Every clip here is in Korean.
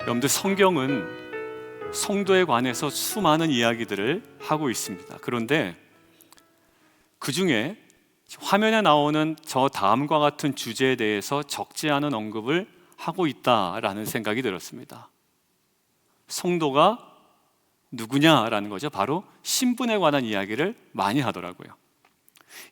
여러분들, 성경은 성도에 관해서 수많은 이야기들을 하고 있습니다. 그런데 그 중에 화면에 나오는 저 다음과 같은 주제에 대해서 적지 않은 언급을 하고 있다라는 생각이 들었습니다. 성도가 누구냐라는 거죠. 바로 신분에 관한 이야기를 많이 하더라고요.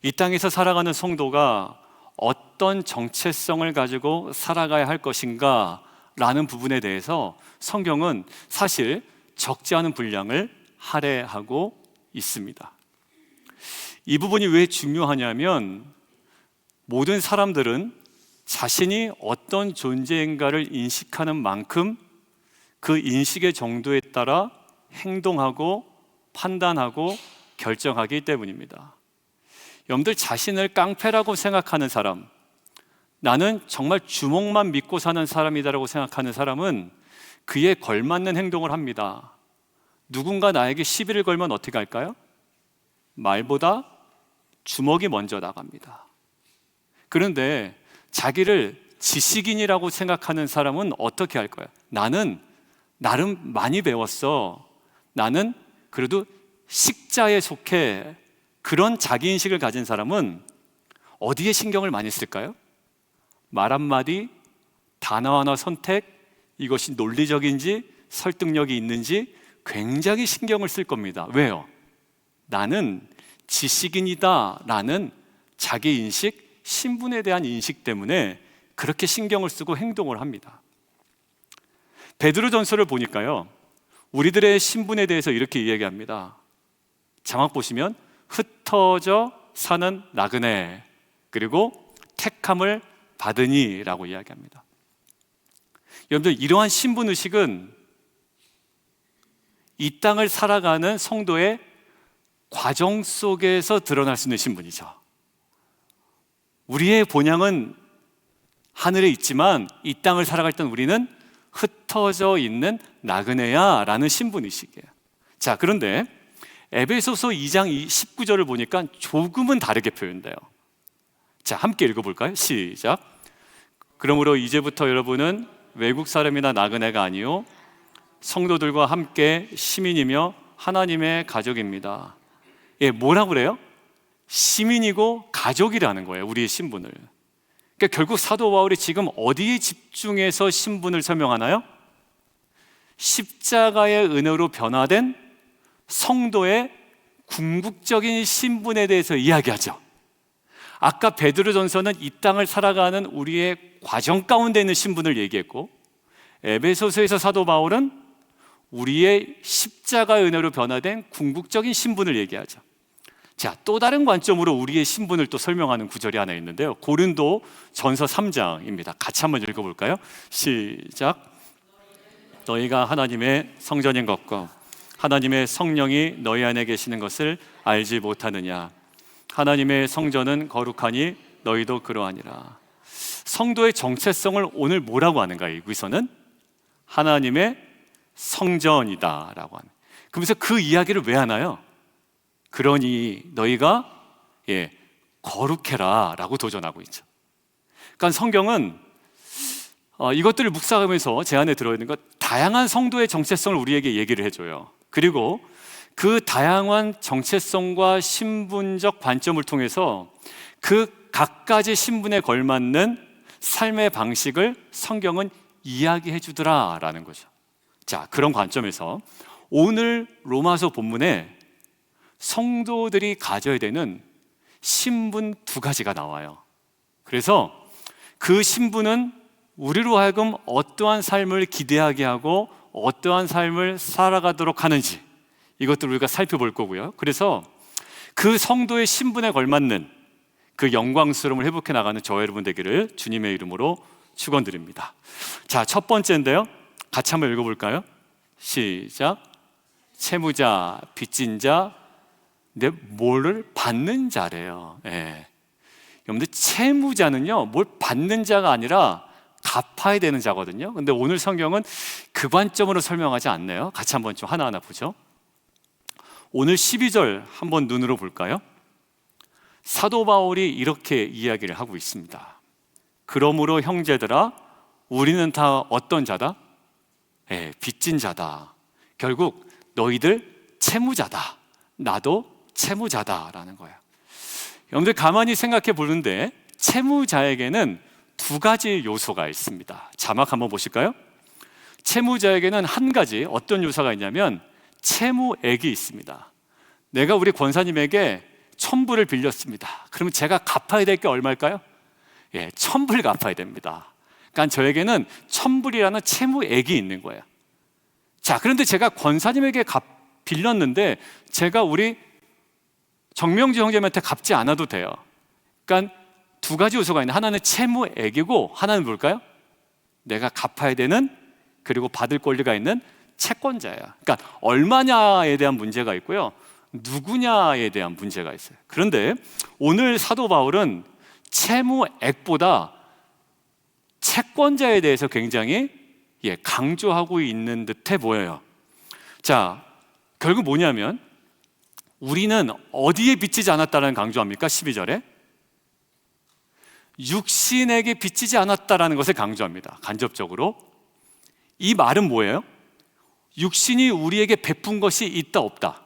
이 땅에서 살아가는 성도가 어떤 정체성을 가지고 살아가야 할 것인가 라는 부분에 대해서 성경은 사실 적지 않은 분량을 할애하고 있습니다. 이 부분이 왜 중요하냐면, 모든 사람들은 자신이 어떤 존재인가를 인식하는 만큼 그 인식의 정도에 따라 행동하고 판단하고 결정하기 때문입니다. 여러분들, 자신을 깡패라고 생각하는 사람, 나는 정말 주먹만 믿고 사는 사람이다라고 생각하는 사람은 그에 걸맞는 행동을 합니다. 누군가 나에게 시비를 걸면 어떻게 할까요? 말보다 주먹이 먼저 나갑니다. 그런데 자기를 지식인이라고 생각하는 사람은 어떻게 할까요? 나는 나름 많이 배웠어. 나는 그래도 식자에 속해. 그런 자기인식을 가진 사람은 어디에 신경을 많이 쓸까요? 말 한마디, 단어 하나 선택, 이것이 논리적인지 설득력이 있는지 굉장히 신경을 쓸 겁니다. 왜요? 나는 지식인이다 라는 자기인식, 신분에 대한 인식 때문에 그렇게 신경을 쓰고 행동을 합니다. 베드로전서를 보니까요, 우리들의 신분에 대해서 이렇게 이야기합니다. 자막 보시면 흩어져 사는 나그네, 그리고 택함을 받으니 라고 이야기합니다. 여러분들, 이러한 신분의식은 이 땅을 살아가는 성도의 과정 속에서 드러날 수 있는 신분이죠. 우리의 본향은 하늘에 있지만 이 땅을 살아갈 땐 우리는 흩어져 있는 나그네야 라는 신분의식이에요. 자, 그런데 에베소서 2장 19절을 보니까 조금은 다르게 표현돼요. 자, 함께 읽어볼까요? 시작. 그러므로 이제부터 여러분은 외국 사람이나 나그네가 아니요 성도들과 함께 시민이며 하나님의 가족입니다. 예, 뭐라고 그래요? 시민이고 가족이라는 거예요, 우리의 신분을. 그러니까 결국 사도 바울이 지금 어디에 집중해서 신분을 설명하나요? 십자가의 은혜로 변화된 성도의 궁극적인 신분에 대해서 이야기하죠. 아까 베드로전서는 이 땅을 살아가는 우리의 과정 가운데 있는 신분을 얘기했고, 에베소서에서 사도 바울은 우리의 십자가의 은혜로 변화된 궁극적인 신분을 얘기하죠. 자, 또 다른 관점으로 우리의 신분을 또 설명하는 구절이 하나 있는데요, 고린도 전서 3장입니다. 같이 한번 읽어볼까요? 시작. 너희가 하나님의 성전인 것과 하나님의 성령이 너희 안에 계시는 것을 알지 못하느냐? 하나님의 성전은 거룩하니 너희도 그러하니라. 성도의 정체성을 오늘 뭐라고 하는가? 여기서는 하나님의 성전이다 라고 하는. 그러면서 그 이야기를 왜 하나요? 그러니 너희가 거룩해라 라고 도전하고 있죠. 그러니까 성경은 이것들을 묵상하면서 제 안에 들어있는 것, 다양한 성도의 정체성을 우리에게 얘기를 해줘요. 그리고 그 다양한 정체성과 신분적 관점을 통해서 그 각가지 신분에 걸맞는 삶의 방식을 성경은 이야기해 주더라라는 거죠. 자, 그런 관점에서 오늘 로마서 본문에 성도들이 가져야 되는 신분 두 가지가 나와요. 그래서 그 신분은 우리로 하여금 어떠한 삶을 기대하게 하고 어떠한 삶을 살아가도록 하는지, 이것들을 우리가 살펴볼 거고요. 그래서 그 성도의 신분에 걸맞는 그 영광스러움을 회복해 나가는 저와 여러분 되기를 주님의 이름으로 축원드립니다. 자, 첫 번째인데요, 같이 한번 읽어볼까요? 시작. 채무자, 빚진 자, 근데 뭐를 받는 자래요. 예. 여러분들, 채무자는요, 뭘 받는 자가 아니라 갚아야 되는 자거든요. 근데 오늘 성경은 그 관점으로 설명하지 않네요. 같이 한번 좀 하나하나 보죠. 오늘 12절 한번 눈으로 볼까요? 사도 바울이 이렇게 이야기를 하고 있습니다. 그러므로 형제들아, 우리는 다 어떤 자다? 빚진 자다. 결국 너희들 채무자다. 나도 채무자다라는 거예요. 여러분들 가만히 생각해 보는데 채무자에게는 두 가지 요소가 있습니다. 자막 한번 보실까요? 채무자에게는 한 가지 어떤 요소가 있냐면 채무액이 있습니다. 내가 우리 권사님에게 1,000불을 빌렸습니다. 그러면 제가 갚아야 될 게 얼마일까요? 1,000불 갚아야 됩니다. 그러니까 저에게는 1,000불이라는 채무액이 있는 거예요. 자, 그런데 제가 권사님에게 빌렸는데 제가 우리 정명주 형제한테 갚지 않아도 돼요. 그러니까 두 가지 요소가 있는데 하나는 채무액이고 하나는 뭘까요? 내가 갚아야 되는 그리고 받을 권리가 있는 채권자예요. 그러니까 얼마냐에 대한 문제가 있고요, 누구냐에 대한 문제가 있어요. 그런데 오늘 사도 바울은 채무액보다 채권자에 대해서 굉장히 강조하고 있는 듯해 보여요. 자, 결국 뭐냐면 우리는 어디에 빚지지 않았다는 강조합니까? 12절에 육신에게 빚지지 않았다라는 것을 강조합니다. 간접적으로 이 말은 뭐예요? 육신이 우리에게 베푼 것이 있다 없다?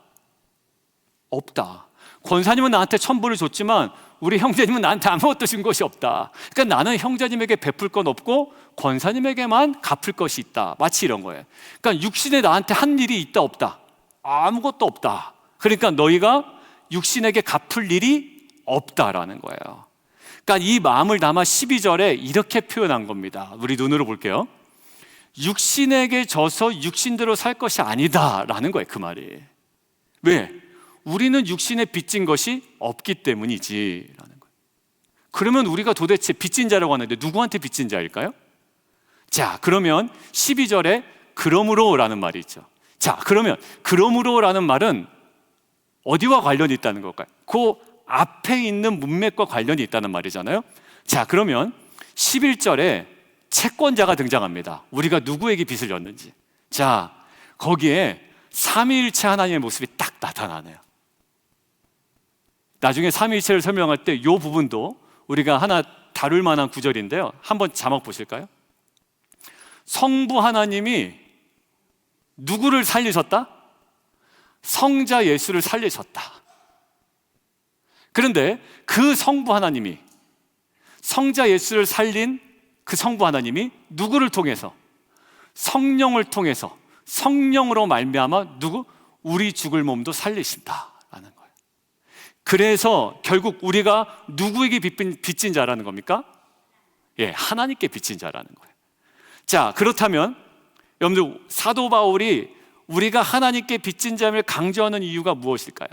없다. 권사님은 나한테 1,000불을 줬지만 우리 형제님은 나한테 아무것도 준 것이 없다. 그러니까 나는 형제님에게 베풀 건 없고 권사님에게만 갚을 것이 있다. 마치 이런 거예요. 그러니까 육신에 나한테 한 일이 있다 없다? 아무것도 없다. 그러니까 너희가 육신에게 갚을 일이 없다라는 거예요. 그러니까 이 마음을 담아 12절에 이렇게 표현한 겁니다. 우리 눈으로 볼게요. 육신에게 져서 육신대로 살 것이 아니다라는 거예요. 그 말이. 왜? 우리는 육신에 빚진 것이 없기 때문이지 라는 거예요. 그러면 우리가 도대체 빚진 자라고 하는데 누구한테 빚진 자일까요? 자, 그러면 12절에 그러므로 라는 말이 있죠. 자, 그러면 그러므로 라는 말은 어디와 관련이 있다는 걸까요? 그 앞에 있는 문맥과 관련이 있다는 말이잖아요. 자, 그러면 11절에 채권자가 등장합니다. 우리가 누구에게 빚을 졌는지. 자, 거기에 삼위일체 하나님의 모습이 딱 나타나네요. 나중에 삼위일체를 설명할 때 이 부분도 우리가 하나 다룰 만한 구절인데요, 한번 자막 보실까요? 성부 하나님이 누구를 살리셨다? 성자 예수를 살리셨다. 그런데 그 성부 하나님이, 성자 예수를 살린 그 성부 하나님이 누구를 통해서? 성령을 통해서, 성령으로 말미암아 우리 죽을 몸도 살리신다라는 거예요. 그래서 결국 우리가 누구에게 빚진 자라는 겁니까? 하나님께 빚진 자라는 거예요. 자, 그렇다면 여러분들, 사도 바울이 우리가 하나님께 빚진 자임을 강조하는 이유가 무엇일까요?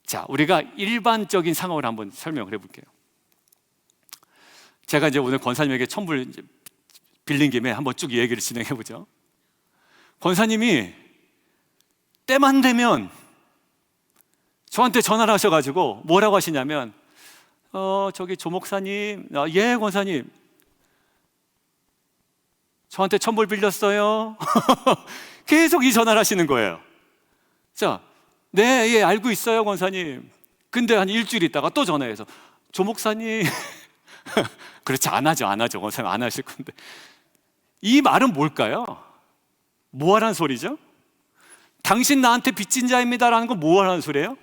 자, 우리가 일반적인 상황을 한번 설명을 해볼게요. 제가 이제 오늘 권사님에게 1,000불 빌린 김에 한번 쭉 얘기를 진행해보죠. 권사님이 때만 되면 저한테 전화를 하셔가지고 뭐라고 하시냐면 저기 조 목사님, 예 권사님, 저한테 1,000불 빌렸어요. 계속 이 전화를 하시는 거예요. 자, 네, 예, 알고 있어요 권사님. 근데 한 일주일 있다가 또 전화해서 조 목사님 그렇지, 안 하죠 권사님, 안 하실 건데. 이 말은 뭘까요? 뭐하라는 소리죠? 당신 나한테 빚진 자입니다라는 건 뭐하라는 소리예요?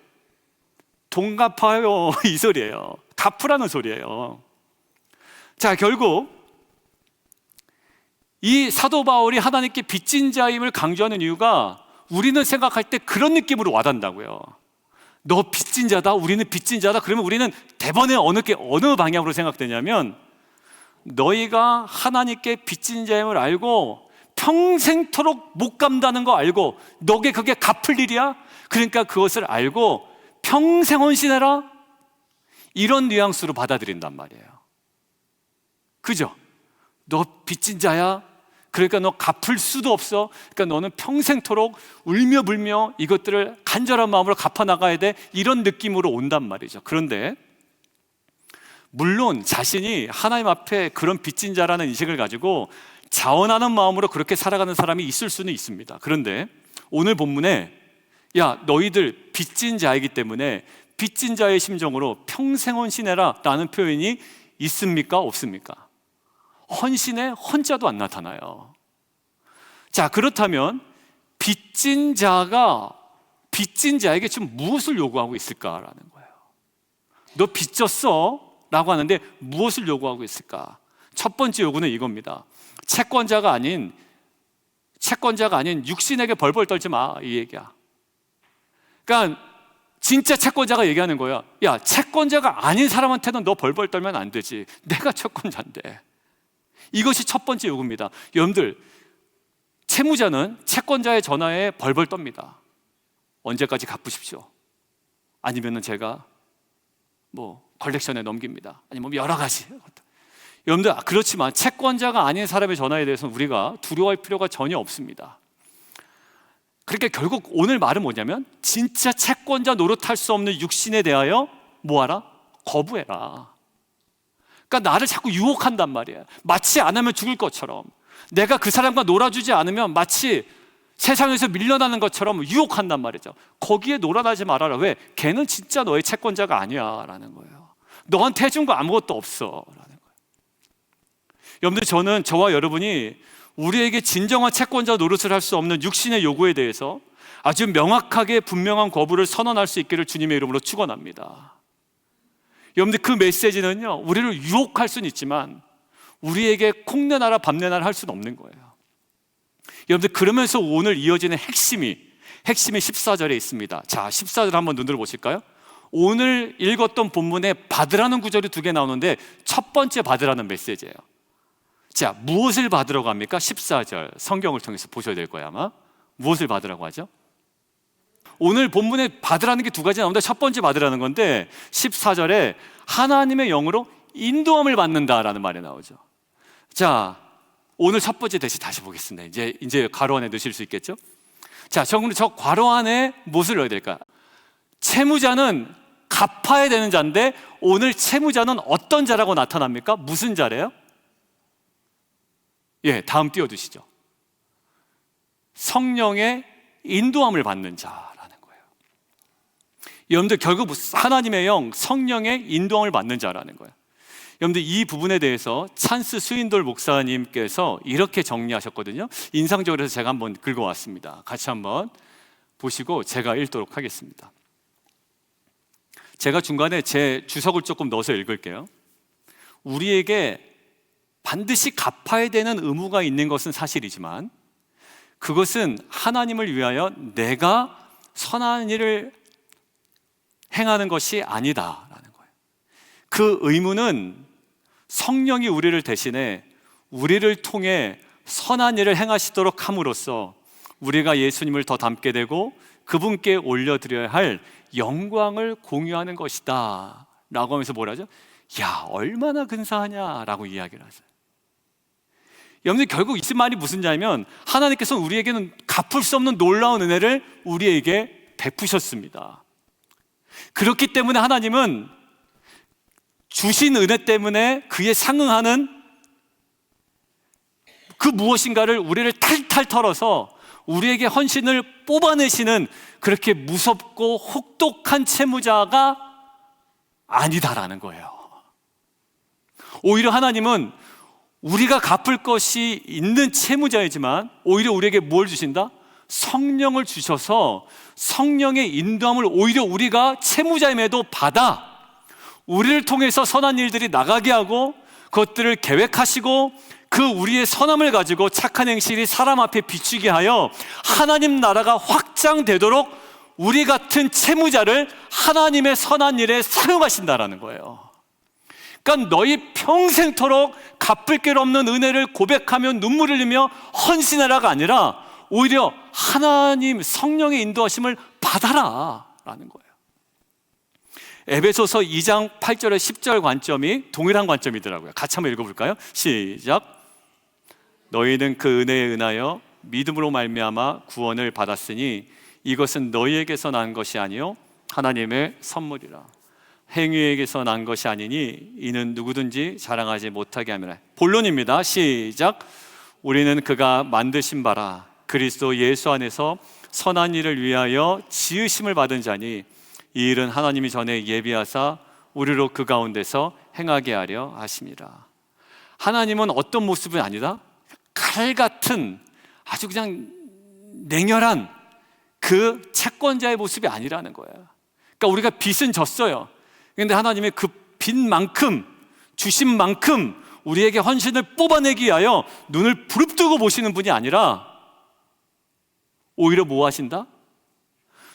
돈 갚아요 이 소리예요. 갚으라는 소리예요. 자, 결국 이 사도 바울이 하나님께 빚진 자임을 강조하는 이유가 우리는 생각할 때 그런 느낌으로 와닿는다고요. 너 빚진 자다, 우리는 빚진 자다. 그러면 우리는 대번에 어느 방향으로 생각되냐면, 너희가 하나님께 빚진 자임을 알고 평생토록 못 갚는다는 거 알고, 너게 그게 갚을 일이야? 그러니까 그것을 알고 평생 헌신해라, 이런 뉘앙스로 받아들인단 말이에요. 그죠? 너 빚진 자야, 그러니까 너 갚을 수도 없어. 그러니까 너는 평생토록 울며 불며 이것들을 간절한 마음으로 갚아나가야 돼, 이런 느낌으로 온단 말이죠. 그런데 물론 자신이 하나님 앞에 그런 빚진 자라는 인식을 가지고 자원하는 마음으로 그렇게 살아가는 사람이 있을 수는 있습니다. 그런데 오늘 본문에 야, 너희들 빚진 자이기 때문에 빚진 자의 심정으로 평생 헌신해라 라는 표현이 있습니까? 없습니까? 헌신에 헌자도 안 나타나요. 자, 그렇다면 빚진 자에게 지금 무엇을 요구하고 있을까라는 거예요. 너 빚졌어 라고 하는데 무엇을 요구하고 있을까? 첫 번째 요구는 이겁니다. 채권자가 아닌 육신에게 벌벌 떨지 마, 이 얘기야. 그러니까 진짜 채권자가 얘기하는 거야. 야, 채권자가 아닌 사람한테는 너 벌벌 떨면 안 되지. 내가 채권자인데. 이것이 첫 번째 요구입니다. 여러분들, 채무자는 채권자의 전화에 벌벌 떱니다. 언제까지 갚으십시오. 아니면은 제가 컬렉션에 넘깁니다. 아니면 여러 가지. 여러분들, 그렇지만 채권자가 아닌 사람의 전화에 대해서는 우리가 두려워할 필요가 전혀 없습니다. 그러니까 결국 오늘 말은 뭐냐면 진짜 채권자 노릇할 수 없는 육신에 대하여 뭐하라? 거부해라. 그러니까 나를 자꾸 유혹한단 말이야. 마치 안 하면 죽을 것처럼, 내가 그 사람과 놀아주지 않으면 마치 세상에서 밀려나는 것처럼 유혹한단 말이죠. 거기에 놀아나지 말아라. 왜? 걔는 진짜 너의 채권자가 아니야 라는 거예요. 너한테 해준 거 아무것도 없어 라는 거예요. 여러분들, 저는 저와 여러분이 우리에게 진정한 채권자 노릇을 할 수 없는 육신의 요구에 대해서 아주 명확하게 분명한 거부를 선언할 수 있기를 주님의 이름으로 축원합니다. 여러분들, 그 메시지는요, 우리를 유혹할 수는 있지만 우리에게 콩내나라 밥내나라 할 수는 없는 거예요. 여러분들, 그러면서 오늘 이어지는 핵심이 14절에 있습니다. 자, 14절 한번 눈으로 보실까요? 오늘 읽었던 본문에 받으라는 구절이 2개 나오는데 첫 번째 받으라는 메시지예요. 자, 무엇을 받으라고 합니까? 14절 성경을 통해서 보셔야 될 거예요. 아마 무엇을 받으라고 하죠? 오늘 본문에 받으라는 게 2가지 나오는데 첫 번째 받으라는 건데 14절에 하나님의 영으로 인도함을 받는다라는 말이 나오죠. 자, 오늘 첫 번째 대시 다시 보겠습니다. 이제 괄호 안에 넣으실 수 있겠죠? 자, 저 괄호 안에 무엇을 넣어야 될까? 채무자는 갚아야 되는 자인데 오늘 채무자는 어떤 자라고 나타납니까? 무슨 자래요? 예, 다음 띄워두시죠. 성령의 인도함을 받는 자라는 거예요. 여러분들, 결국 하나님의 영, 성령의 인도함을 받는 자라는 거예요. 여러분들, 이 부분에 대해서 찬스 수인돌 목사님께서 이렇게 정리하셨거든요. 인상적으로 해서 제가 한번 긁어왔습니다. 같이 한번 보시고 제가 읽도록 하겠습니다. 제가 중간에 제 주석을 조금 넣어서 읽을게요. 우리에게 반드시 갚아야 되는 의무가 있는 것은 사실이지만 그것은 하나님을 위하여 내가 선한 일을 행하는 것이 아니다라는 거예요. 그 의무는 성령이 우리를 대신해 우리를 통해 선한 일을 행하시도록 함으로써 우리가 예수님을 더 닮게 되고 그분께 올려드려야 할 영광을 공유하는 것이다 라고 하면서 뭐라 하죠? 야, 얼마나 근사하냐 라고 이야기를 하세요. 여러분들, 결국 이 말이 무슨 말이냐면 하나님께서 우리에게는 갚을 수 없는 놀라운 은혜를 우리에게 베푸셨습니다. 그렇기 때문에 하나님은 주신 은혜 때문에 그에 상응하는 그 무엇인가를 우리를 탈탈 털어서 우리에게 헌신을 뽑아내시는 그렇게 무섭고 혹독한 채무자가 아니다라는 거예요. 오히려 하나님은 우리가 갚을 것이 있는 채무자이지만 오히려 우리에게 뭘 주신다? 성령을 주셔서 성령의 인도함을 오히려 우리가 채무자임에도 받아 우리를 통해서 선한 일들이 나가게 하고 그것들을 계획하시고 그 우리의 선함을 가지고 착한 행실이 사람 앞에 비추게 하여 하나님 나라가 확장되도록 우리 같은 채무자를 하나님의 선한 일에 사용하신다라는 거예요. 그러니까 너희 평생토록 갚을 길 없는 은혜를 고백하며 눈물을 흘리며 헌신하라가 아니라 오히려 하나님 성령의 인도하심을 받아라 라는 거예요. 에베소서 2장 8절에 10절 관점이 동일한 관점이더라고요. 같이 한번 읽어볼까요? 시작. 너희는 그 은혜에 은하여 믿음으로 말미암아 구원을 받았으니 이것은 너희에게서 난 것이 아니요 하나님의 선물이라. 행위에게서 난 것이 아니니 이는 누구든지 자랑하지 못하게 함이라. 본론입니다. 시작. 우리는 그가 만드신 바라 그리스도 예수 안에서 선한 일을 위하여 지으심을 받은 자니 이 일은 하나님이 전에 예비하사 우리로 그 가운데서 행하게 하려 하심이라. 하나님은 어떤 모습이 아니다? 칼 같은 아주 그냥 냉혈한 그 채권자의 모습이 아니라는 거예요. 그러니까 우리가 빚은 졌어요. 그런데 하나님의 그 빚만큼, 주신 만큼 우리에게 헌신을 뽑아내기 위하여 눈을 부릅뜨고 보시는 분이 아니라 오히려 뭐 하신다?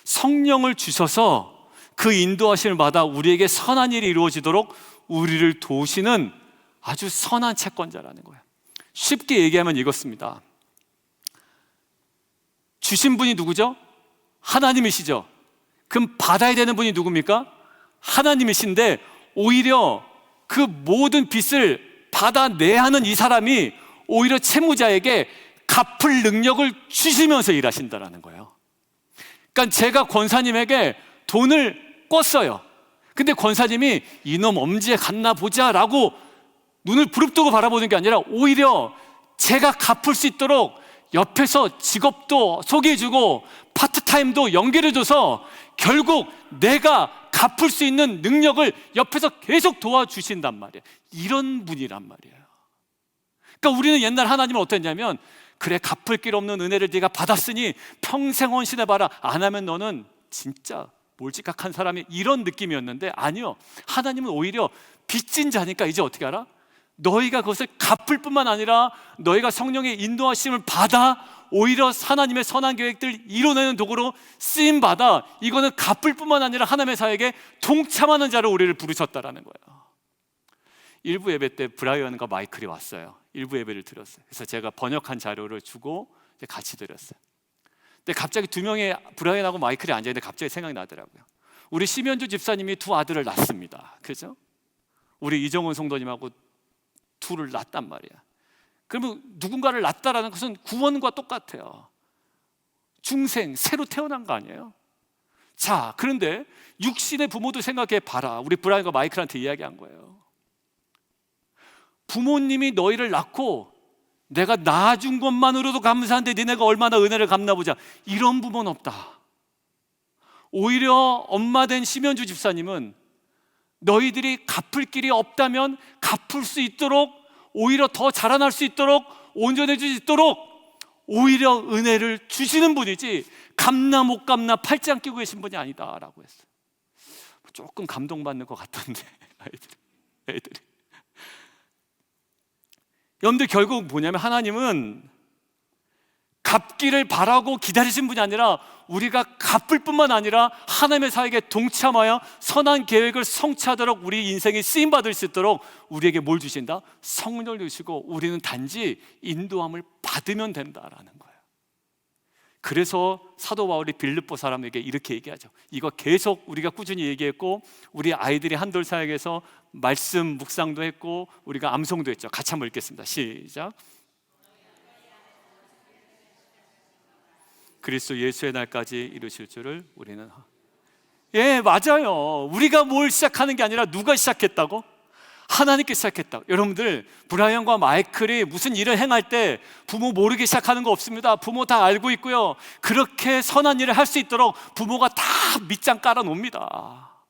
성령을 주셔서 그 인도하심을 받아 우리에게 선한 일이 이루어지도록 우리를 도우시는 아주 선한 채권자라는 거예요. 쉽게 얘기하면 이렇습니다. 주신 분이 누구죠? 하나님이시죠. 그럼 받아야 되는 분이 누굽니까? 하나님이신데 오히려 그 모든 빚을 받아내야 하는 이 사람이 오히려 채무자에게 갚을 능력을 주시면서 일하신다는 거예요. 그러니까 제가 권사님에게 돈을 꿨어요. 근데 권사님이 이놈 엄지에 갔나 보자 라고 눈을 부릅뜨고 바라보는 게 아니라 오히려 제가 갚을 수 있도록 옆에서 직업도 소개해주고 파트타임도 연결해줘서 결국 내가 갚을 수 있는 능력을 옆에서 계속 도와주신단 말이에요. 이런 분이란 말이에요. 그러니까 우리는 옛날 하나님은 어땠냐면 그래 갚을 길 없는 은혜를 네가 받았으니 평생 헌신해봐라. 안 하면 너는 진짜 몰지각한 사람이, 이런 느낌이었는데 아니요, 하나님은 오히려 빚진 자니까 이제 어떻게 알아? 너희가 그것을 갚을 뿐만 아니라 너희가 성령의 인도하심을 받아 오히려 하나님의 선한 계획들을 이뤄내는 도구로 쓰임받아 이거는 갚을 뿐만 아니라 하나님의 사역에 동참하는 자를 우리를 부르셨다라는 거예요. 일부 예배 때 브라이언과 마이클이 왔어요. 일부 예배를 드렸어요. 그래서 제가 번역한 자료를 주고 같이 드렸어요. 근데 갑자기 두 명의 브라이언하고 마이클이 앉아있는데 갑자기 생각이 나더라고요. 우리 심현주 집사님이 두 아들을 낳습니다. 그죠? 우리 이정훈 성도님하고 둘을 낳았단 말이야. 그러면 누군가를 낳았다라는 것은 구원과 똑같아요. 중생, 새로 태어난 거 아니에요? 자, 그런데 육신의 부모도 생각해 봐라. 우리 브라이언과 마이클한테 이야기한 거예요. 부모님이 너희를 낳고 내가 낳아준 것만으로도 감사한데 니네가 얼마나 은혜를 갚나 보자. 이런 부모는 없다. 오히려 엄마 된 심현주 집사님은 너희들이 갚을 길이 없다면 갚을 수 있도록, 오히려 더 자라날 수 있도록, 온전해질 수 있도록 오히려 은혜를 주시는 분이지 갚나 못 갚나 팔짱 끼고 계신 분이 아니다라고 했어요. 조금 감동받는 것 같던데 애들이. 여러분들 결국 뭐냐면 하나님은 갚기를 바라고 기다리신 분이 아니라 우리가 갚을 뿐만 아니라 하나님의 사역에 동참하여 선한 계획을 성취하도록 우리 인생이 쓰임받을 수 있도록 우리에게 뭘 주신다? 성령을 주시고 우리는 단지 인도함을 받으면 된다라는 거예요. 그래서 사도 바울이 빌립보 사람에게 이렇게 얘기하죠. 이거 계속 우리가 꾸준히 얘기했고 우리 아이들이 한돌 사역에서 말씀 묵상도 했고 우리가 암송도 했죠. 같이 한번 읽겠습니다. 시작. 그리스도 예수의 날까지 이루실 줄을 우리는. 예, 맞아요. 우리가 뭘 시작하는 게 아니라 누가 시작했다고? 하나님께 시작했다. 여러분들, 브라이언과 마이클이 무슨 일을 행할 때 부모 모르게 시작하는 거 없습니다. 부모 다 알고 있고요. 그렇게 선한 일을 할 수 있도록 부모가 다 밑장 깔아 놓습니다.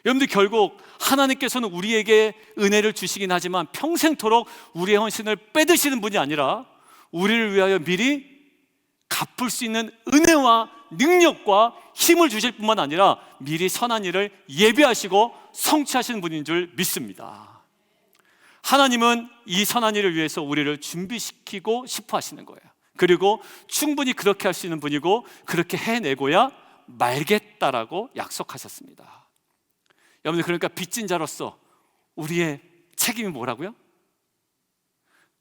여러분들, 결국 하나님께서는 우리에게 은혜를 주시긴 하지만 평생토록 우리의 헌신을 빼드시는 분이 아니라 우리를 위하여 미리 갚을 수 있는 은혜와 능력과 힘을 주실 뿐만 아니라 미리 선한 일을 예비하시고 성취하시는 분인 줄 믿습니다. 하나님은 이 선한 일을 위해서 우리를 준비시키고 싶어 하시는 거예요. 그리고 충분히 그렇게 할 수 있는 분이고 그렇게 해내고야 말겠다라고 약속하셨습니다. 여러분들, 그러니까 빚진 자로서 우리의 책임이 뭐라고요?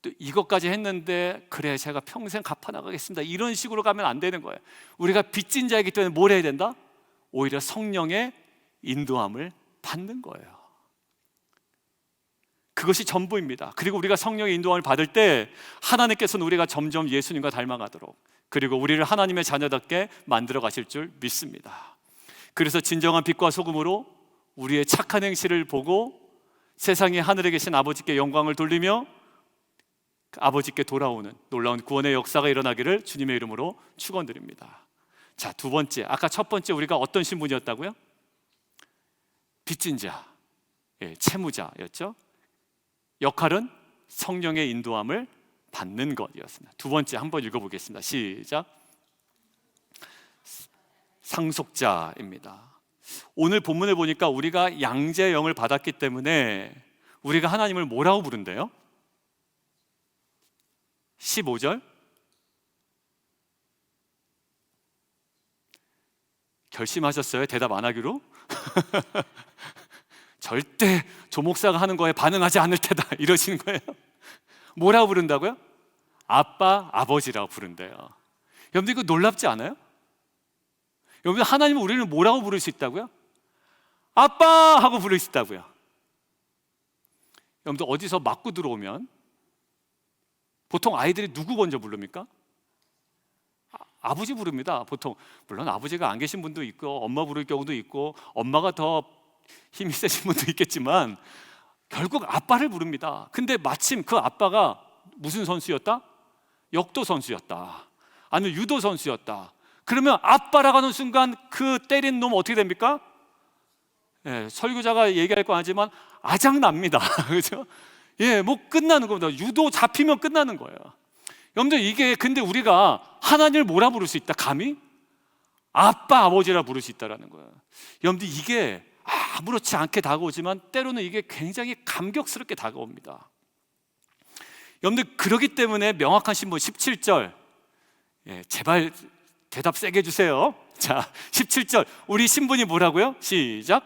또 이것까지 했는데 그래 제가 평생 갚아나가겠습니다, 이런 식으로 가면 안 되는 거예요. 우리가 빚진 자이기 때문에 뭘 해야 된다? 오히려 성령의 인도함을 받는 거예요. 그것이 전부입니다. 그리고 우리가 성령의 인도함을 받을 때 하나님께서는 우리가 점점 예수님과 닮아가도록, 그리고 우리를 하나님의 자녀답게 만들어 가실 줄 믿습니다. 그래서 진정한 빛과 소금으로 우리의 착한 행실을 보고 세상에 하늘에 계신 아버지께 영광을 돌리며 아버지께 돌아오는 놀라운 구원의 역사가 일어나기를 주님의 이름으로 축원드립니다. 자, 두 번째, 아까 첫 번째 우리가 어떤 신분이었다고요? 빚진 자, 채무자였죠. 역할은 성령의 인도함을 받는 것이었습니다. 두 번째 한번 읽어보겠습니다. 시작. 상속자입니다. 오늘 본문을 보니까 우리가 양자의 영을 받았기 때문에 우리가 하나님을 뭐라고 부른대요? 15절 결심하셨어요? 대답 안 하기로? 절대 조 목사가 하는 거에 반응하지 않을 테다 이러시는 거예요. 뭐라고 부른다고요? 아빠, 아버지라고 부른대요. 여러분들 이거 놀랍지 않아요? 여러분들 하나님은 우리를 뭐라고 부를 수 있다고요? 아빠 하고 부를 수 있다고요. 여러분들 어디서 맞고 들어오면 보통 아이들이 누구 먼저 부릅니까? 아버지 부릅니다. 보통 물론 아버지가 안 계신 분도 있고 엄마 부를 경우도 있고 엄마가 더 힘이 세신 분도 있겠지만 결국 아빠를 부릅니다. 근데 마침 그 아빠가 무슨 선수였다? 역도 선수였다. 아니면 유도 선수였다. 그러면 아빠라고 하는 순간 그 때린 놈 어떻게 됩니까? 예, 설교자가 얘기할 거 아니지만 아작납니다. 그렇죠? 예, 뭐 끝나는 겁니다. 유도 잡히면 끝나는 거예요. 여러분들 이게 근데 우리가 하나님을 뭐라 부를 수 있다? 감히? 아빠, 아버지라 부를 수 있다라는 거예요. 여러분들 이게 아무렇지 않게 다가오지만 때로는 이게 굉장히 감격스럽게 다가옵니다. 여러분들 그러기 때문에 명확한 신분 17절 예, 제발 대답 세게 해주세요. 자, 17절 우리 신분이 뭐라고요? 시작.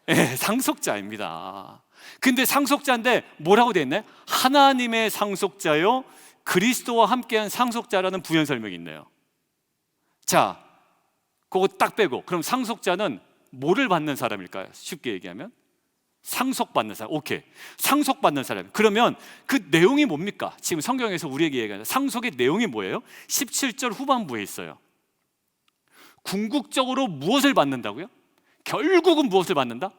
예, 상속자입니다. 근데 상속자인데 뭐라고 돼 있나요? 하나님의 상속자요 그리스도와 함께한 상속자라는 부연 설명이 있네요. 자, 그거 딱 빼고 그럼 상속자는 뭐를 받는 사람일까요? 쉽게 얘기하면 상속받는 사람. 오케이, 상속받는 사람. 그러면 그 내용이 뭡니까? 지금 성경에서 우리에게 얘기하는 상속의 내용이 뭐예요? 17절 후반부에 있어요. 궁극적으로 무엇을 받는다고요? 결국은 무엇을 받는다?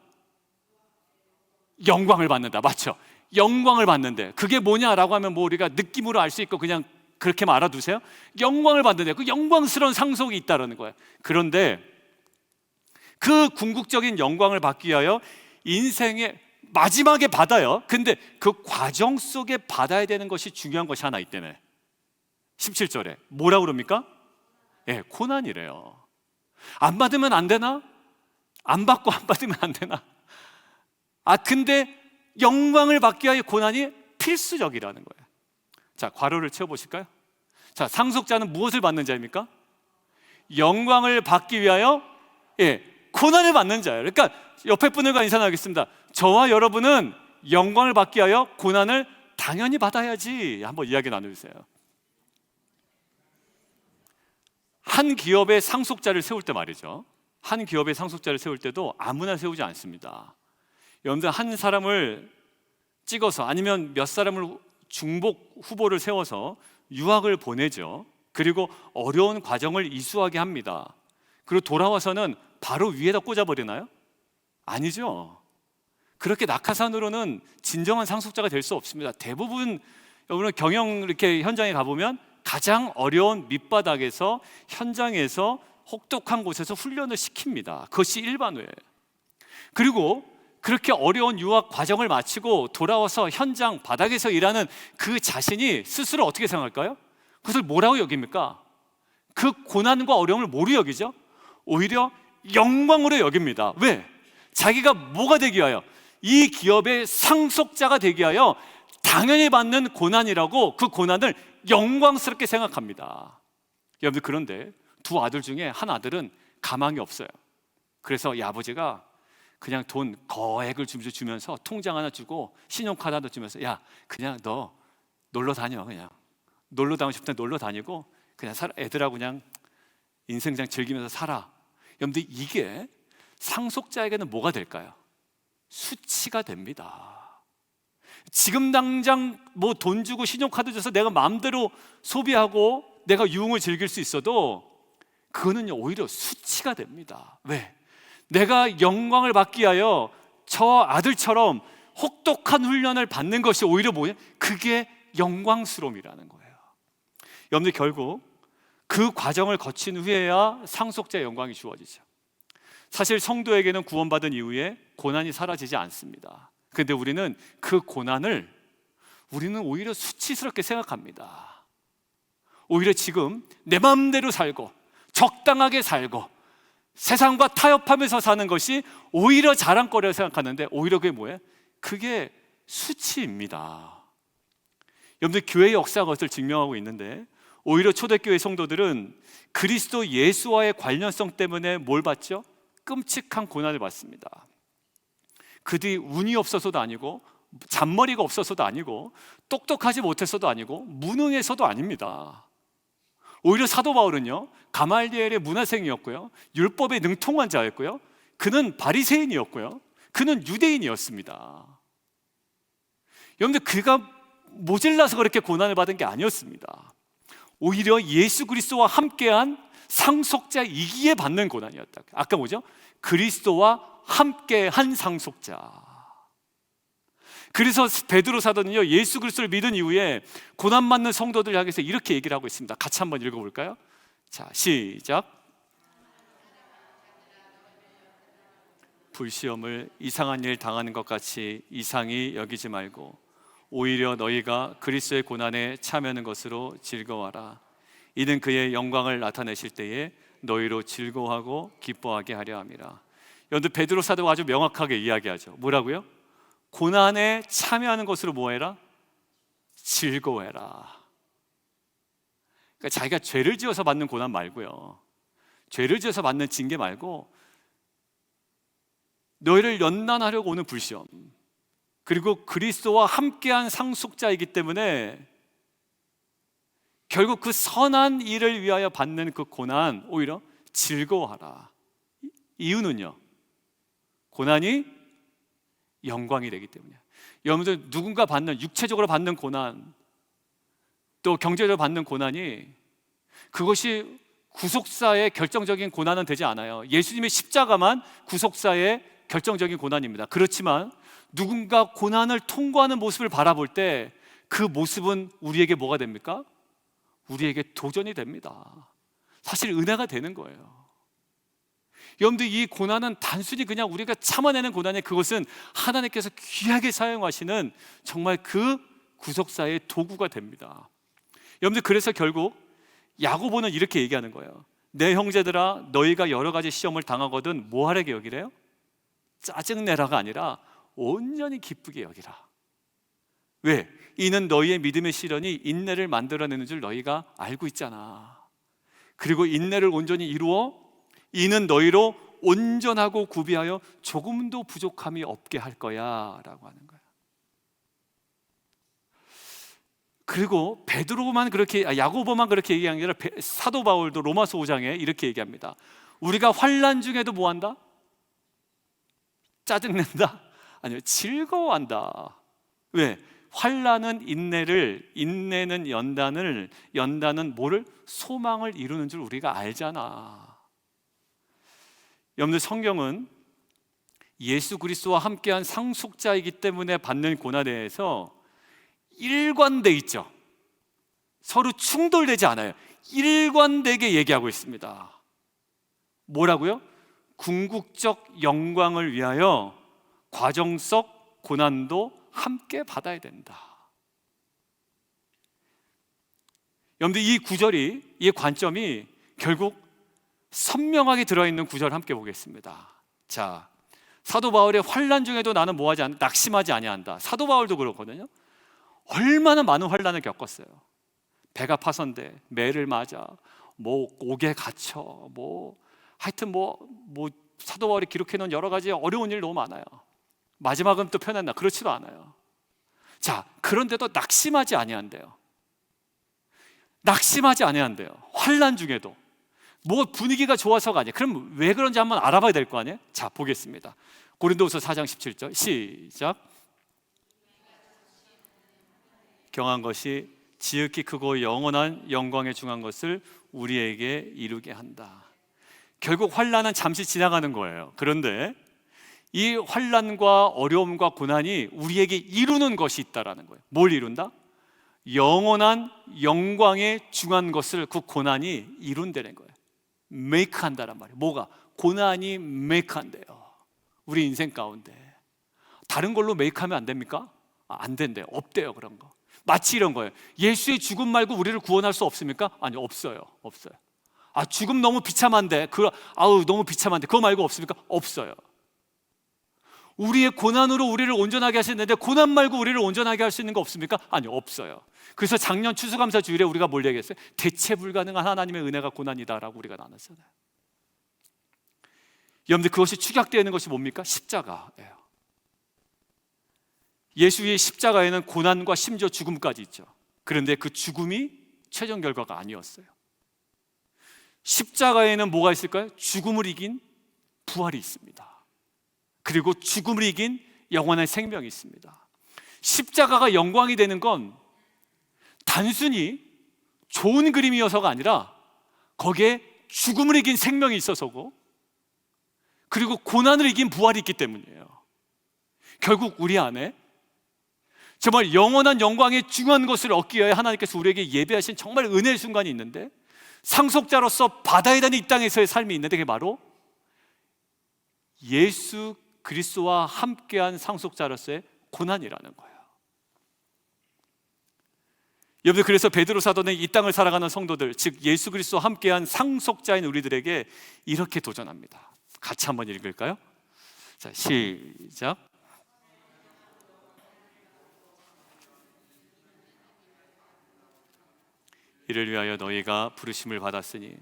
영광을 받는다. 맞죠? 영광을 받는데 그게 뭐냐라고 하면 뭐 우리가 느낌으로 알 수 있고 그냥 그렇게만 알아두세요. 영광을 받는데 그 영광스러운 상속이 있다라는 거예요. 그런데 그 궁극적인 영광을 받기 위하여 인생의 마지막에 받아요. 근데 그 과정 속에 받아야 되는 것이 중요한 것이 하나 있다네. 17절에 뭐라고 그럽니까? 예, 고난이래요. 안 받으면 안 되나? 안 받고 안 받으면 안 되나? 근데 영광을 받기 위하여 고난이 필수적이라는 거예요. 자, 괄호를 채워보실까요? 자, 상속자는 무엇을 받는 자입니까? 영광을 받기 위하여 고난을 받는 자예요. 그러니까 옆에 분들과 인사나가겠습니다. 저와 여러분은 영광을 받기 위하여 고난을 당연히 받아야지. 한번 이야기 나눠주세요. 한 기업의 상속자를 세울 때 말이죠. 한 기업의 상속자를 세울 때도 아무나 세우지 않습니다. 여러분들 한 사람을 찍어서 아니면 몇 사람을 중복 후보를 세워서 유학을 보내죠. 그리고 어려운 과정을 이수하게 합니다. 그리고 돌아와서는 바로 위에다 꽂아버리나요? 아니죠. 그렇게 낙하산으로는 진정한 상속자가 될 수 없습니다. 대부분 여러분 경영 이렇게 현장에 가보면 가장 어려운 밑바닥에서 현장에서 혹독한 곳에서 훈련을 시킵니다. 그것이 일반화예요. 그리고 그렇게 어려운 유학 과정을 마치고 돌아와서 현장 바닥에서 일하는 그 자신이 스스로 어떻게 생각할까요? 그것을 뭐라고 여깁니까? 그 고난과 어려움을 뭐로 여기죠? 오히려 영광으로 여깁니다. 왜? 자기가 뭐가 되기 위하여? 이 기업의 상속자가 되기 위하여 당연히 받는 고난이라고 그 고난을 영광스럽게 생각합니다. 여러분들 그런데 두 아들 중에 한 아들은 가망이 없어요. 그래서 이 아버지가 그냥 돈 거액을 주면서 통장 하나 주고 신용카드 하나 주면서 야 그냥 너 놀러 다녀. 그냥 놀러 다니고 싶다 놀러 다니고 그냥 애들하고 그냥 인생장 즐기면서 살아. 여러분들 이게 상속자에게는 뭐가 될까요? 수치가 됩니다. 지금 당장 뭐 돈 주고 신용카드 줘서 내가 마음대로 소비하고 내가 유흥을 즐길 수 있어도 그거는 오히려 수치가 됩니다. 왜? 내가 영광을 받기 위하여 저 아들처럼 혹독한 훈련을 받는 것이 오히려 뭐예요? 그게 영광스러움이라는 거예요. 여러분들 결국 그 과정을 거친 후에야 상속자의 영광이 주어지죠. 사실 성도에게는 구원받은 이후에 고난이 사라지지 않습니다. 그런데 우리는 그 고난을 우리는 오히려 수치스럽게 생각합니다. 오히려 지금 내 마음대로 살고 적당하게 살고 세상과 타협하면서 사는 것이 오히려 자랑거리라고 생각하는데, 오히려 그게 뭐예요? 그게 수치입니다. 여러분들, 교회의 역사가 그것을 증명하고 있는데, 오히려 초대교회 성도들은 그리스도 예수와의 관련성 때문에 뭘 받죠? 끔찍한 고난을 받습니다. 그들이 운이 없어서도 아니고 잔머리가 없어서도 아니고 똑똑하지 못해서도 아니고 무능해서도 아닙니다. 오히려 사도 바울은요, 가말리엘의 문화생이었고요, 율법에 능통한 자였고요, 그는 바리새인이었고요, 그는 유대인이었습니다. 여러분들, 그가 모질라서 그렇게 고난을 받은 게 아니었습니다. 오히려 예수 그리스도와 함께한 상속자이기에 받는 고난이었다. 아까 뭐죠? 그리스도와 함께한 상속자. 그래서 베드로 사도는요, 예수 그리스도를 믿은 이후에 고난 받는 성도들 향해서 이렇게 얘기를 하고 있습니다. 같이 한번 읽어볼까요? 자, 시작. 불시험을 이상한 일 당하는 것 같이 이상히 여기지 말고 오히려 너희가 그리스도의 고난에 참여하는 것으로 즐거워하라. 이는 그의 영광을 나타내실 때에 너희로 즐거워하고 기뻐하게 하려 함이라. 여러분들, 베드로 사도가 아주 명확하게 이야기하죠. 뭐라고요? 고난에 참여하는 것으로 뭐해라? 즐거워해라. 그러니까 자기가 죄를 지어서 받는 고난 말고요, 죄를 지어서 받는 징계 말고 너희를 연단하려고 오는 불시험, 그리고 그리스도와 함께한 상속자이기 때문에 결국 그 선한 일을 위하여 받는 그 고난, 오히려 즐거워하라. 이유는요, 고난이 영광이 되기 때문이에요. 여러분들, 누군가 받는, 육체적으로 받는 고난, 또 경제적으로 받는 고난이, 그것이 구속사의 결정적인 고난은 되지 않아요. 예수님의 십자가만 구속사의 결정적인 고난입니다. 그렇지만 누군가 고난을 통과하는 모습을 바라볼 때 그 모습은 우리에게 뭐가 됩니까? 우리에게 도전이 됩니다. 사실 은혜가 되는 거예요. 여러분들, 이 고난은 단순히 그냥 우리가 참아내는 고난이, 그것은 하나님께서 귀하게 사용하시는 정말 그 구속사의 도구가 됩니다. 여러분들, 그래서 결국 야고보는 이렇게 얘기하는 거예요. 내 형제들아, 너희가 여러 가지 시험을 당하거든 뭐 하라게 여기래요? 짜증내라가 아니라 온전히 기쁘게 여기라. 왜? 이는 너희의 믿음의 시련이 인내를 만들어내는 줄 너희가 알고 있잖아. 그리고 인내를 온전히 이루어 이는 너희로 온전하고 구비하여 조금도 부족함이 없게 할 거야 라고 하는 거예요. 그리고 베드로만 그렇게, 야고보만 그렇게 얘기한 게 아니라 사도 바울도 로마서 5장에 이렇게 얘기합니다. 우리가 환난 중에도 뭐 한다? 짜증낸다? 아니요, 즐거워한다. 왜? 환난은 인내를, 인내는 연단을, 연단은 뭐를? 소망을 이루는 줄 우리가 알잖아. 여러분들, 성경은 예수 그리스도와 함께한 상속자이기 때문에 받는 고난에 대해서 일관돼 있죠. 서로 충돌되지 않아요. 일관되게 얘기하고 있습니다. 뭐라고요? 궁극적 영광을 위하여 과정 속 고난도 함께 받아야 된다. 여러분들, 이 구절이, 이 관점이 결국 선명하게 들어있는 구절을 함께 보겠습니다. 자, 사도 바울의 환난 중에도 나는 뭐하지 않는다? 낙심하지 아니한다. 사도 바울도 그렇거든요. 얼마나 많은 환난을 겪었어요. 배가 파선돼, 매를 맞아, 뭐 옥에 갇혀, 하여튼 사도 바울이 기록해놓은 여러 가지 어려운 일 너무 많아요. 마지막은 또 편했나? 그렇지도 않아요. 자, 그런데도 낙심하지 아니한대요. 낙심하지 아니한대요. 환난 중에도. 뭐 분위기가 좋아서가 아니에요. 그럼 왜 그런지 한번 알아봐야 될 거 아니에요? 자, 보겠습니다. 고린도후서 4장 17절 시작. 경한 것이 지극히 크고 영원한 영광에 중한 것을 우리에게 이루게 한다. 결국 환난은 잠시 지나가는 거예요. 그런데 이 환난과 어려움과 고난이 우리에게 이루는 것이 있다라는 거예요. 뭘 이룬다? 영원한 영광에 중한 것을 그 고난이 이룬다는 거예요. 메이크한다란 말이에요. 뭐가? 고난이 메이크한대요. 우리 인생 가운데 다른 걸로 메이크하면 안 됩니까? 안 된대요. 없대요. 그런 거. 마치 이런 거예요. 예수의 죽음 말고 우리를 구원할 수 없습니까? 아니요, 없어요. 없어요. 죽음 너무 비참한데, 너무 비참한데 그거 말고 없습니까? 없어요. 우리의 고난으로 우리를 온전하게 하시는데 고난 말고 우리를 온전하게 할 수 있는 거 없습니까? 아니요, 없어요. 그래서 작년 추수감사 주일에 우리가 뭘 얘기했어요? 대체 불가능한 하나님의 은혜가 고난이다라고 우리가 나눴잖아요. 여러분들, 그것이 축약되는 것이 뭡니까? 십자가예요. 예수의 십자가에는 고난과 심지어 죽음까지 있죠. 그런데 그 죽음이 최종 결과가 아니었어요. 십자가에는 뭐가 있을까요? 죽음을 이긴 부활이 있습니다. 그리고 죽음을 이긴 영원한 생명이 있습니다. 십자가가 영광이 되는 건 단순히 좋은 그림이어서가 아니라 거기에 죽음을 이긴 생명이 있어서고, 그리고 고난을 이긴 부활이 있기 때문이에요. 결국 우리 안에 정말 영원한 영광의 중요한 것을 얻기 위해 하나님께서 우리에게 예배하신 정말 은혜의 순간이 있는데, 상속자로서 받아야 되는 이 땅에서의 삶이 있는데, 그게 바로 예수 그리스도와 함께한 상속자로서의 고난이라는 거예요. 여러분들, 그래서 베드로 사도는 이 땅을 살아가는 성도들, 즉 예수 그리스도와 함께한 상속자인 우리들에게 이렇게 도전합니다. 같이 한번 읽을까요? 자, 시작. 이를 위하여 너희가 부르심을 받았으니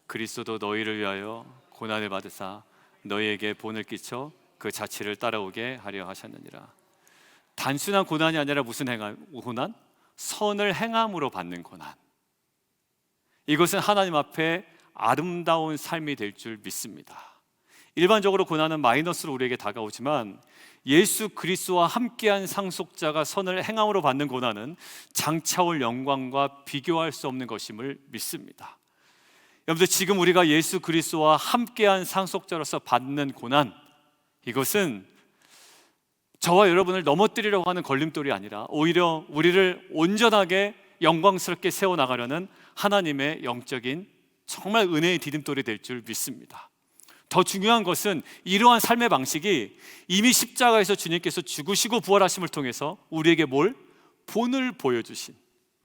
그리스도도 너희를 위하여 고난을 받으사 너희에게 본을 끼쳐 그 자취를 따라오게 하려 하셨느니라. 단순한 고난이 아니라 무슨 고난? 선을 행함으로 받는 고난. 이것은 하나님 앞에 아름다운 삶이 될 줄 믿습니다. 일반적으로 고난은 마이너스로 우리에게 다가오지만 예수 그리스도와 함께한 상속자가 선을 행함으로 받는 고난은 장차올 영광과 비교할 수 없는 것임을 믿습니다. 여러분들, 지금 우리가 예수 그리스도와 함께한 상속자로서 받는 고난, 이것은 저와 여러분을 넘어뜨리려고 하는 걸림돌이 아니라 오히려 우리를 온전하게 영광스럽게 세워나가려는 하나님의 영적인 정말 은혜의 디딤돌이 될 줄 믿습니다. 더 중요한 것은 이러한 삶의 방식이 이미 십자가에서 주님께서 죽으시고 부활하심을 통해서 우리에게 본을 보여주신,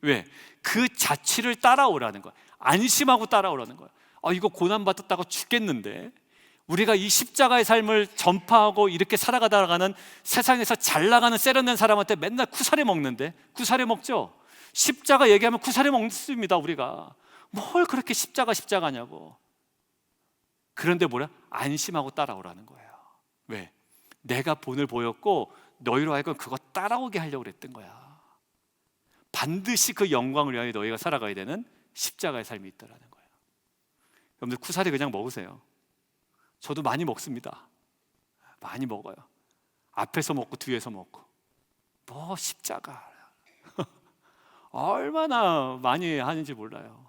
왜? 그 자취를 따라오라는 거예요. 안심하고 따라오라는 거예요. 이거 고난받았다가 죽겠는데, 우리가 이 십자가의 삶을 전파하고 이렇게 살아가다가는 세상에서 잘 나가는 세련된 사람한테 맨날 쿠사리 먹는데, 쿠사리 먹죠? 십자가 얘기하면 쿠사리 먹습니다. 우리가 뭘 그렇게 십자가냐고. 그런데 안심하고 따라오라는 거예요. 왜? 내가 본을 보였고 너희로 하여금 그거 따라오게 하려고 그랬던 거야. 반드시 그 영광을 위하여 너희가 살아가야 되는 십자가의 삶이 있다라는 거예요. 여러분들, 쿠사리 그냥 먹으세요. 저도 많이 먹습니다. 많이 먹어요. 앞에서 먹고 뒤에서 먹고. 십자가 얼마나 많이 하는지 몰라요.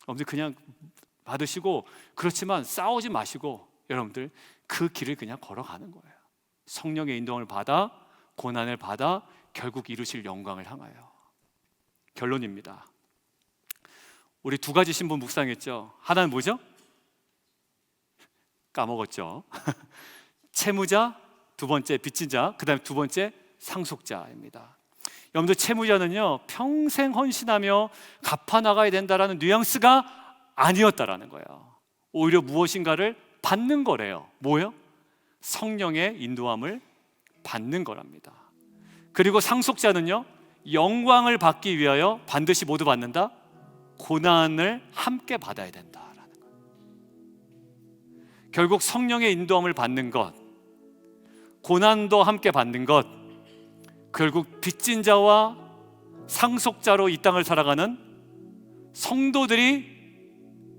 여러분들, 그냥 받으시고, 그렇지만 싸우지 마시고 여러분들 그 길을 그냥 걸어가는 거예요. 성령의 인도함을 받아, 고난을 받아 결국 이루실 영광을 향하여. 결론입니다. 우리 두 가지 신분 묵상했죠. 하나는 뭐죠? 까먹었죠. 채무자, 두 번째 빚진 자, 그 다음에 두 번째 상속자입니다. 여러분들, 채무자는요 평생 헌신하며 갚아나가야 된다라는 뉘앙스가 아니었다라는 거예요. 오히려 무엇인가를 받는 거래요. 뭐예요? 성령의 인도함을 받는 거랍니다. 그리고 상속자는요, 영광을 받기 위하여 반드시 모두 받는다? 고난을 함께 받아야 된다라는 거예요. 결국 성령의 인도함을 받는 것, 고난도 함께 받는 것, 결국 빚진 자와 상속자로 이 땅을 살아가는 성도들이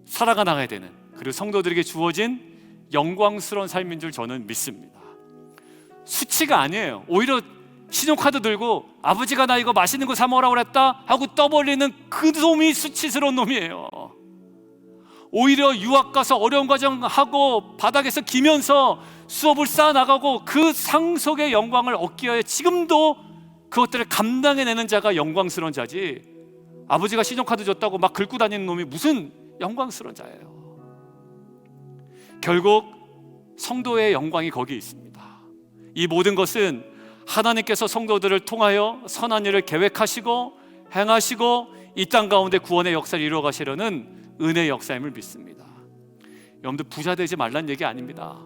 살아가 나가야 되는, 그리고 성도들에게 주어진 영광스러운 삶인 줄 저는 믿습니다. 수치가 아니에요. 오히려 신용카드 들고 아버지가 나 이거 맛있는 거 사 먹으라고 그랬다 하고 떠벌리는 그 놈이 수치스러운 놈이에요. 오히려 유학 가서 어려운 과정 하고 바닥에서 기면서 수업을 쌓아나가고 그 상속의 영광을 얻기 위해 지금도 그것들을 감당해내는 자가 영광스러운 자지, 아버지가 신용카드 줬다고 막 긁고 다니는 놈이 무슨 영광스러운 자예요. 결국 성도의 영광이 거기에 있습니다. 이 모든 것은 하나님께서 성도들을 통하여 선한 일을 계획하시고 행하시고 이 땅 가운데 구원의 역사를 이루어 가시려는 은혜의 역사임을 믿습니다. 여러분들 부자 되지 말란 얘기 아닙니다.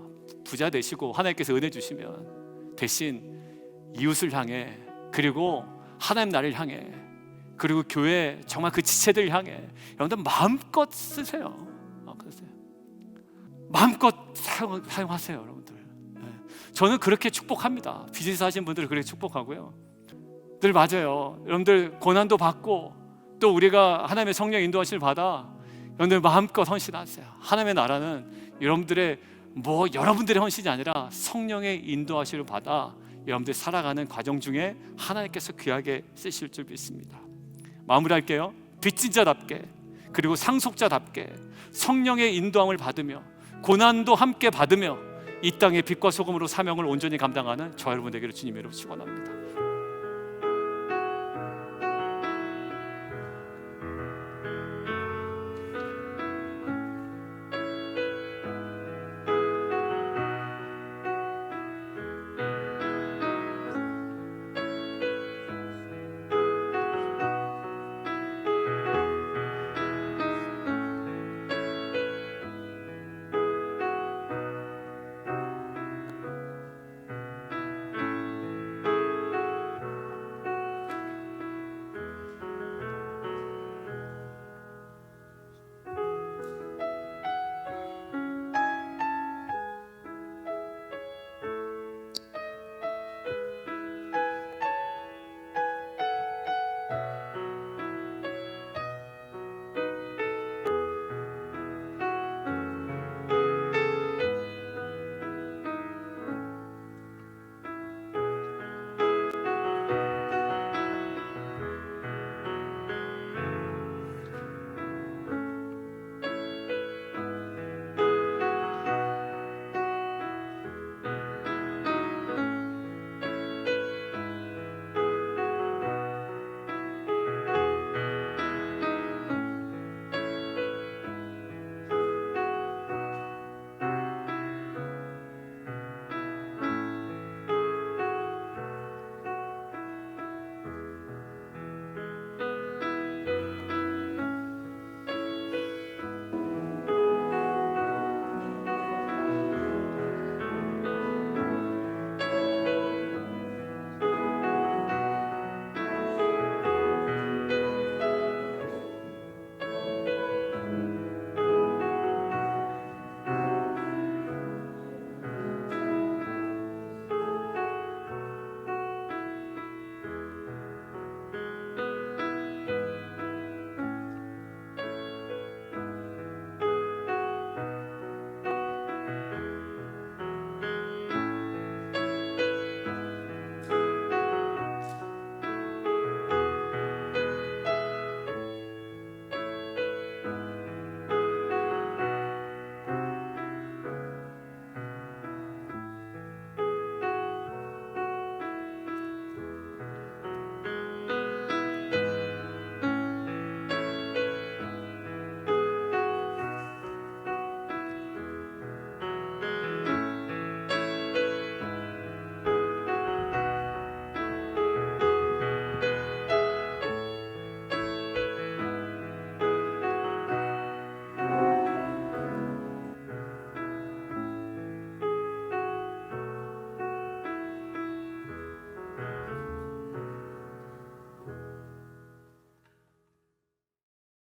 부자 되시고 하나님께서 은혜 주시면 대신 이웃을 향해, 그리고 하나님 나라를 향해, 그리고 교회 정말 그 지체들 향해 여러분들 마음껏 쓰세요. 마음껏 사용하세요, 여러분들. 저는 그렇게 축복합니다. 비즈니스 하시는 분들을 그렇게 축복하고요. 늘 맞아요. 여러분들 고난도 받고 또 우리가 하나님의 성령 인도하심을 받아 여러분들 마음껏 헌신하세요. 하나님의 나라는 여러분들의 여러분들의 헌신이 아니라 성령의 인도하심을 받아 여러분들 살아가는 과정 중에 하나님께서 귀하게 쓰실 줄 믿습니다. 마무리할게요. 빚진 자답게, 그리고 상속자답게 성령의 인도함을 받으며 고난도 함께 받으며 이 땅의 빛과 소금으로 사명을 온전히 감당하는 저와 여러분 되기를 주님의 이름으로 축원합니다.